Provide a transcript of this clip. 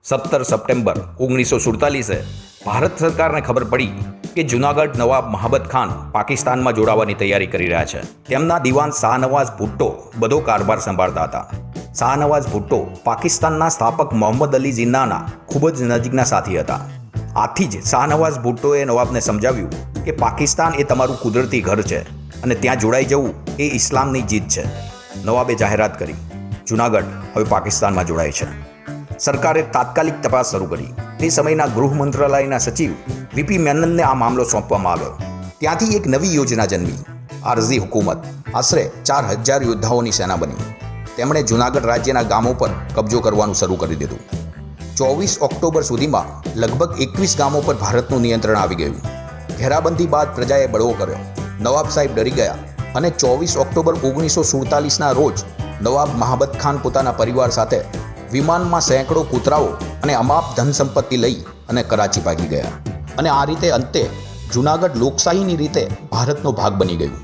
17 September 1947 Bharat સરકારને ખબર પડી કે જૂનાગઢ નવાબ મહાબત ખાન પાકિસ્તાનમાં જોડાવાની તૈયારી કરી રહ્યા છે. તેમના દિવાન શાહનવાઝ ભુટ્ટો બધો કારભાર સંભાળતા હતા. શાહનવાઝ ભુટ્ટો પાકિસ્તાનના સ્થાપક મોહમ્મદ અલી જીન્નાના ખૂબ જ નજીકના સાથી હતા. આથી જ શાહનવાઝ ભુટ્ટોએ નવાબને સમજાવ્યું કે પાકિસ્તાન એ તમારું કુદરતી ઘર છે અને ત્યાં જોડાઈ જવું એ ઇસ્લામની જીત છે. નવાબે જાહેરાત કરી, જૂનાગઢ હવે પાકિસ્તાનમાં જોડાય છે. સરકારે તાત્કાલિક તપાસ શરૂ કરી. તે સમયના ગૃહ મંત્રાલયના સચિવ વીપી મેનનને આ મામલો સોંપવામાં આવ્યો. ત્યાંથી એક નવી યોજના જન્મી. આરઝી હુકુમત આશરે 4000 યોદ્ધાઓની સેના બની. તેમણે જૂનાગઢ રાજ્યના ગામો પર કબજો કરવાનું શરૂ કરી દીધું. 24 ઓક્ટોબર સુધીમાં લગભગ 21 ગામો પર ભારતનું નિયંત્રણ આવી ગયું. ઘેરાબંધી બાદ પ્રજાએ બળવો કર્યો. નવાબ સાહેબ ડરી ગયા અને 24 ઓક્ટોબર 1947ના રોજ નવાબ મહાબત ખાન પોતાના પરિવાર સાથે વિમાનમાં સેંકડો કૂતરાઓ અને અમાપ ધન સંપત્તિ લઈ અને કરાચી ભાગી ગયા. અને આ રીતે અંતે જૂનાગઢ લોકશાહીની રીતે ભારતનો ભાગ બની ગયું.